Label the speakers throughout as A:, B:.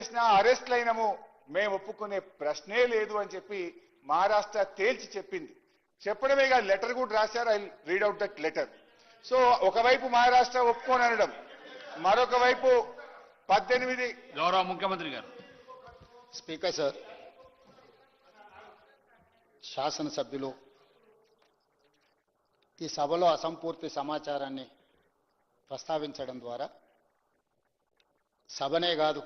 A: చేసినా అరెస్ట్ అయినము మేము ఒప్పుకునే ప్రశ్నే లేదు అని చెప్పి మహారాష్ట్ర తేల్చి చెప్పింది. చెప్పడమే కాదు, లెటర్ కూడా రాశారు. I read out that letter. So ఒకవైపు మహారాష్ట్ర ఒప్పుకొని అనడం, మరొక వైపు 18
B: గౌరవ ముఖ్యమంత్రి గారు.
C: స్పీకర్ సార్, శాసనసభ్యులు ఈ సభలో అసంపూర్తి సమాచారాన్ని ప్రస్తావించడం ద్వారా సభనే కాదు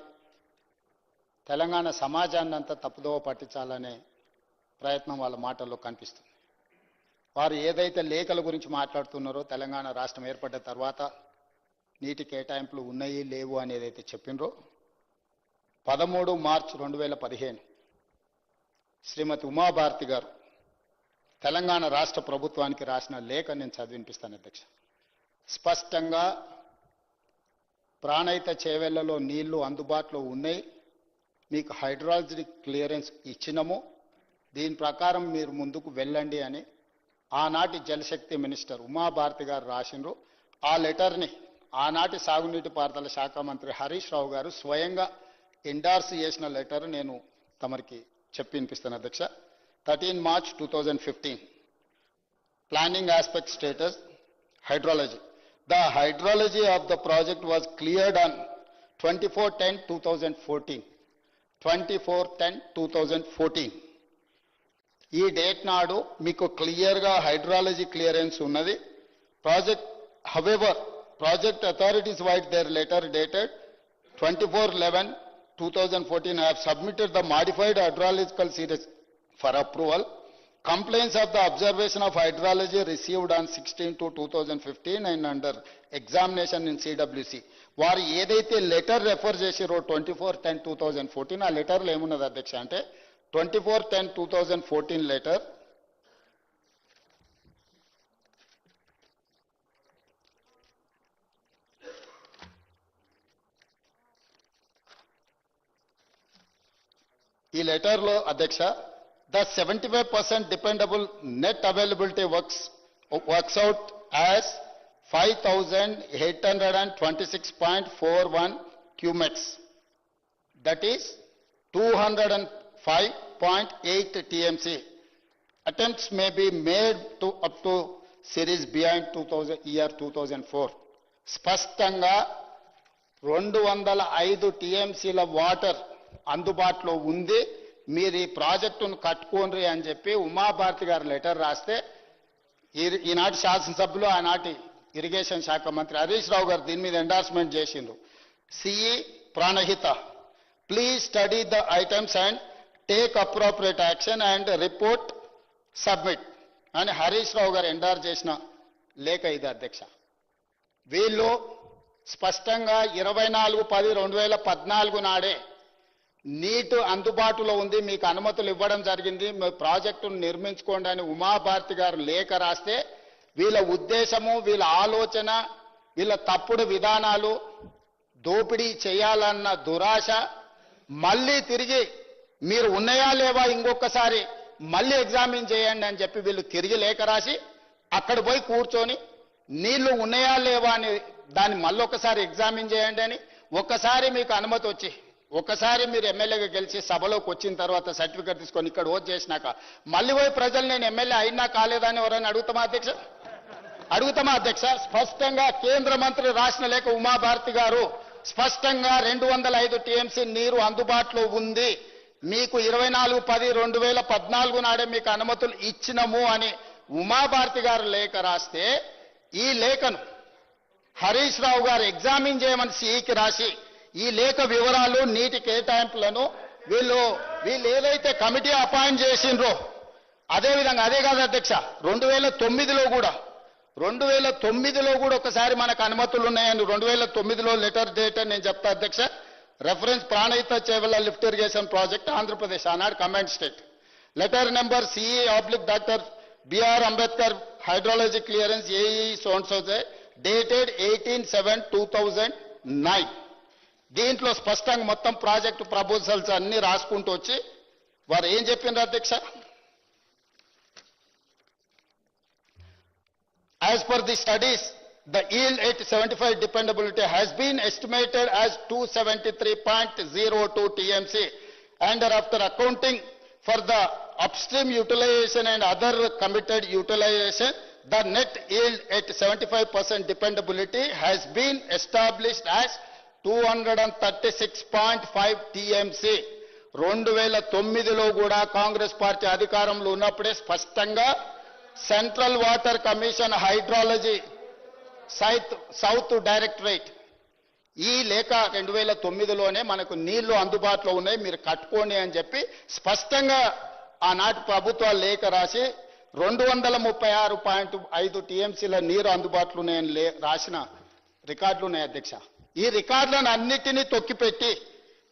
C: తెలంగాణ సమాజాన్ని అంతా తప్పుదోవ పట్టించాలనే ప్రయత్నం వాళ్ళ మాటల్లో కనిపిస్తుంది. వారు ఏదైతే లేఖల గురించి మాట్లాడుతున్నారో, తెలంగాణ రాష్ట్రం ఏర్పడ్డ తర్వాత నీటి కేటాయింపులు ఉన్నాయి లేవు అనేది అయితే చెప్పినరో, 13 మార్చి 2015 శ్రీమతి ఉమాభారతి గారు తెలంగాణ రాష్ట్ర ప్రభుత్వానికి రాసిన లేఖ నేను చదివినిపిస్తాను అధ్యక్ష. స్పష్టంగా ప్రాణహిత చేవెళ్లలో నీళ్లు అందుబాటులో ఉన్నాయి, మీకు హైడ్రాలజీ క్లియరెన్స్ ఇచ్చినము, దీని ప్రకారం మీరు ముందుకు వెళ్ళండి అని ఆనాటి జలశక్తి మినిస్టర్ ఉమాభారతి గారు రాసినారు. ఆ లెటర్ని ఆనాటి సాగునీటి పారుదల శాఖ మంత్రి హరీష్ రావు గారు స్వయంగా ఎండార్స్ చేసిన లెటర్ నేను తమరికి చెప్పి వినిపిస్తాను అధ్యక్ష. 13 March 2015 planning aspect status hydrology. The hydrology of the project was cleared on 24/10/2014. 24/10/2014 ఈ డేట్ నాడు మీకు క్లియర్గా హైడ్రాలజీ క్లియరెన్స్ ఉన్నది. Project however project authorities white there letter dated 24/11/2014 have submitted the modified hydrological series for approval. Complaints of the observation of hydrology received on 16/2/2015 and under examination in CWC. వారు ఏదైతే letter refer చేసిరో 24/10/2014 ఆ లెటర్లో ఏమున్నది అధ్యక్ష అంటే 24/10/2014 letter ఈ లెటర్లో అధ్యక్ష the 75% dependable net availability works out as 5,826.41 cumex, that is 205.8 TMC. Attempts may be made to up to series behind 2004. స్పష్టంగా 205 TMCల వాటర్ అందుబాటులో ఉంది, మీరు ఈ ప్రాజెక్టును కట్టుకోండి అని చెప్పి ఉమాభారతి గారు లెటర్ రాస్తే ఈనాటి శాసనసభ్యులు ఆనాటి ఇరిగేషన్ శాఖ మంత్రి హరీష్ రావు గారు దీని మీద ఎండార్స్మెంట్ చేసిండ్రు. CE Pranahita, please study the items and take appropriate action and report submit అని హరీష్ రావు గారు ఎండార్ చేసిన లేఖ ఇది అధ్యక్ష. వీళ్ళు స్పష్టంగా 24/10/2014 నాడే నీటు అందుబాటులో ఉంది, మీకు అనుమతులు ఇవ్వడం జరిగింది, మీ ప్రాజెక్టును నిర్మించుకోండి అని ఉమాభారతి గారు లేఖ రాస్తే వీళ్ళ ఉద్దేశము, వీళ్ళ ఆలోచన, వీళ్ళ తప్పుడు విధానాలు, దోపిడీ చేయాలన్న దురాశ, మళ్ళీ తిరిగి మీరు ఉన్నాయా లేవా ఇంకొకసారి మళ్ళీ ఎగ్జామిన్ చేయండి అని చెప్పి వీళ్ళు తిరిగి లేఖ రాసి అక్కడ పోయి కూర్చొని నీళ్లు ఉన్నాయా లేవా అని దాన్ని మళ్ళొకసారి ఎగ్జామిన్ చేయండి అని, ఒక్కసారి మీకు అనుమతి వచ్చి ఒక్కసారి మీరు ఎమ్మెల్యేగా గెలిచి సభలోకి వచ్చిన తర్వాత సర్టిఫికేట్ తీసుకొని ఇక్కడ ఓట్ చేసినాక మళ్ళీ పోయి ప్రజలు నేను ఎమ్మెల్యే అయినా కాలేదా అని ఎవరైనా అడుగుతామా అధ్యక్ష? స్పష్టంగా కేంద్ర మంత్రి రాసిన లేఖ ఉమాభారతి గారు స్పష్టంగా 205 TMC నీరు అందుబాటులో ఉంది, మీకు 24/10/2014 నాడే మీకు అనుమతులు ఇచ్చినము అని ఉమాభారతి గారు లేఖ రాస్తే ఈ లేఖను హరీష్ రావు గారు ఎగ్జామిన్ చేయమని సిఈకి రాసి ఈ లేఖ వివరాలు, నీటి కేటాయింపులను వీళ్ళు ఏదైతే కమిటీ అపాయింట్ చేసిండ్రో అదేవిధంగా అదే కాదు అధ్యక్ష 2009లో కూడా ఒకసారి మనకు అనుమతులు ఉన్నాయని 2009లో లెటర్ డేట్ అని నేను చెప్తా అధ్యక్ష. Reference Pranahita Chevella lift irrigation project Andhra Pradesh ఆనాడు command state letter number CE/ doctor BR Ambedkar hydrology clearance AE సోన్సోజే dated 18/7/2009. దీంట్లో స్పష్టంగా మొత్తం ప్రాజెక్టు ప్రపోజల్స్ అన్ని రాసుకుంటూ వచ్చి వారు ఏం చెప్పిండ్రు అధ్యక్ష, as per the studies The yield at 75 dependability has been estimated as 273.02 TMC, and after accounting for the upstream utilization and other committed utilization, the net yield at 75% dependability has been established as 236.5 TMC. 2009లో కూడా Congress party అధికారంలో ఉన్నప్పుడే స్పష్టంగా central water commission hydrology south directorate ఈ లేఖ 2009లోనే మనకు నీళ్లు అందుబాటులో ఉన్నాయి, మీరు కట్టుకోండి అని చెప్పి స్పష్టంగా ఆనాటి ప్రభుత్వాలు లేఖ రాసి 236.5 టీఎంసీల నీరు అందుబాటులో ఉన్నాయని రాసిన రికార్డులు ఉన్నాయి అధ్యక్ష. ఈ రికార్డులను అన్నిటినీ తొక్కిపెట్టి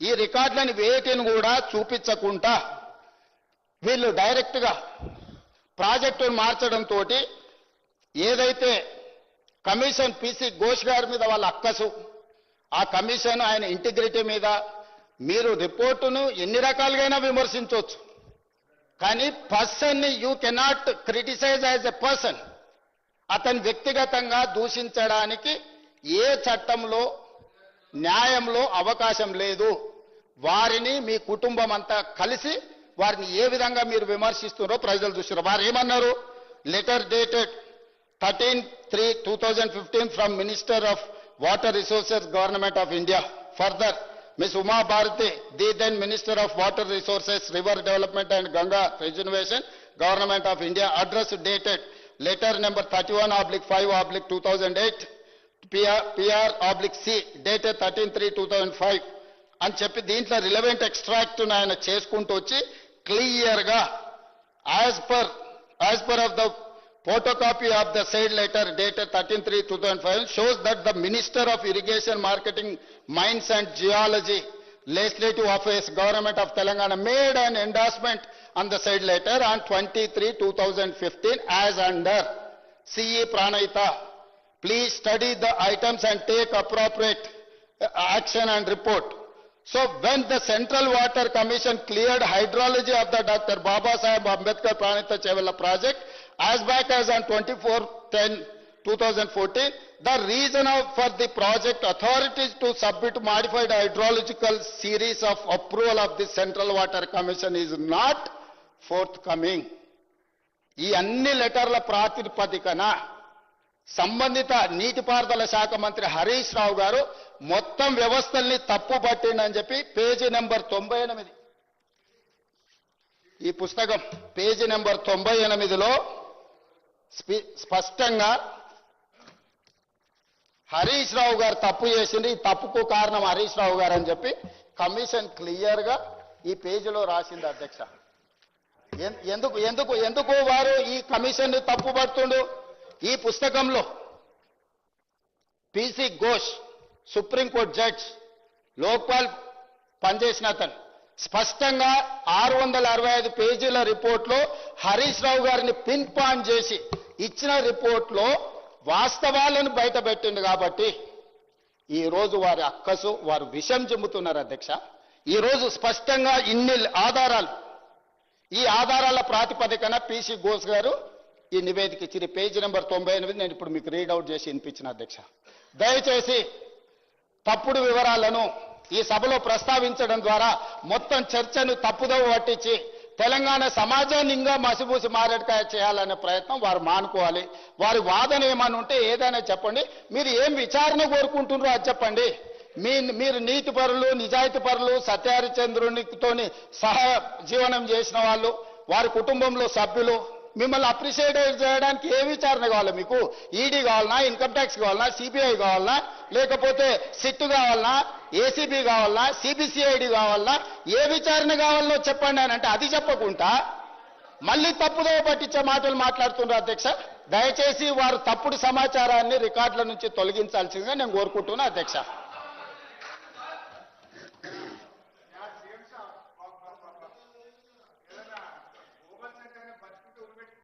C: ఈ రికార్డులను వేటిని కూడా చూపించకుండా వీళ్ళు డైరెక్ట్గా ప్రాజెక్టును మార్చడంతో ఏదైతే కమిషన్ పిసి ఘోష్ గారి మీద వాళ్ళ అక్కసు, ఆ కమిషన్ ఆయన ఇంటిగ్రిటీ మీద మీరు రిపోర్టును ఎన్ని రకాలుగా విమర్శించవచ్చు, కానీ పర్సన్ని you cannot criticise as a person. అతని వ్యక్తిగతంగా దూషించడానికి ఏ చట్టంలో న్యాయంలో అవకాశం లేదు. వారిని మీ కుటుంబం అంతా కలిసి వారిని ఏ విధంగా మీరు విమర్శిస్తున్నారో ప్రజలు చూస్తున్నారు. వారు ఏమన్నారు? Letter dated 13/3/2015 from Minister of Water Resources, Government of India. Further, Ms. Uma Bharati, the then Minister of Water Resources, River Development and Ganga Rejuvenation, Government of India, address dated letter number 31/5/2008, PR/C, dated 13/3/2005 అని చెప్పి దీంట్లో relevant extract ఆయన చేసుకుంటూ వచ్చి క్లియర్గా as per of the photocopy of the said letter dated 13/3/2005 shows that the Minister of Irrigation, Marketing, Mines and Geology, Legislative Affairs, Government of Telangana made an endorsement on the said letter on 23/2015 as under CE Pranayita. Please study the items and take appropriate action and report. So when the Central Water Commission cleared hydrology of the Dr. Baba Saheb Ambedkar Pranayita Chevella project as back as on 24/10/2014, the reason for the project authorities to submit modified hydrological series of approval of the Central Water Commission is not forthcoming. ఈ అన్ని లెటర్ల ప్రాతిపదికన సంబంధిత నీటిపారుదల శాఖ మంత్రి హరీష్ రావు గారు మొత్తం వ్యవస్థల్ని తప్పు పట్టిండని చెప్పి పేజీ నెంబర్ 98 ఈ పుస్తకం పేజీ నెంబర్ 98లో స్పష్టంగా హరీష్ రావు గారు తప్పు చేసింది, ఈ తప్పుకు కారణం హరీష్ రావు గారు అని చెప్పి కమిషన్ క్లియర్గా ఈ పేజీలో రాసింది అధ్యక్ష. ఎందుకు వారు ఈ కమిషన్ తప్పు పడుతుండు? ఈ పుస్తకంలో PC Ghosh supreme court judge Lokpal పనిచేసిన అతను స్పష్టంగా 665 పేజీల రిపోర్ట్లో హరీష్ రావు గారిని పిన్ పాయింట్ చేసి ఇచ్చిన రిపోర్ట్లో వాస్తవాలను బయటపెట్టింది. కాబట్టి ఈరోజు వారి అక్కసు వారు విషం చెబుతున్నారు అధ్యక్ష. ఈరోజు స్పష్టంగా ఇన్ని ఆధారాలు, ఈ ఆధారాల ప్రాతిపదికన పిసి ఘోష్ గారు ఈ నివేదిక ఇచ్చిన పేజీ నెంబర్ 98 నేను ఇప్పుడు మీకు రీడౌట్ చేసి వినిపించిన అధ్యక్ష. దయచేసి తప్పుడు వివరాలను ఈ సభలో ప్రస్తావించడం ద్వారా మొత్తం చర్చను తప్పుదోవ పట్టించి తెలంగాణ సమాజాన్ని ఇంకా మసిబూసి మారేడుకాయ చేయాలనే ప్రయత్నం వారు మానుకోవాలి. వారి వాదన ఏమని ఉంటే ఏదైనా చెప్పండి. మీరు ఏం విచారణ కోరుకుంటున్నారో అది చెప్పండి. మీరు నీతి పరులు, నిజాయితీ పరులు, సత్యహరిచంద్రునితోని సహా జీవనం చేసిన వాళ్ళు, వారి కుటుంబంలో సభ్యులు, మిమ్మల్ని అప్రిషియేట్ చేయడానికి ఏ విచారణ కావాలి మీకు? ఈడీ కావాలన్నా, ఇన్కమ్ ట్యాక్స్ కావాలన్నా, సిబిఐ కావాలన్నా, లేకపోతే సిట్ కావాలన్నా, ఏసీబీ కావాలన్నా, సిబిసిఐడి కావాలన్నా, ఏ విచారణ కావాలనో చెప్పండి అని అంటే అది చెప్పకుండా మళ్ళీ తప్పుదోవ పట్టించే మాటలు మాట్లాడుతున్నారు అధ్యక్ష. దయచేసి వారు తప్పుడు సమాచారాన్ని రికార్డుల నుంచి తొలగించాల్సిందిగా నేను కోరుకుంటున్నా అధ్యక్ష.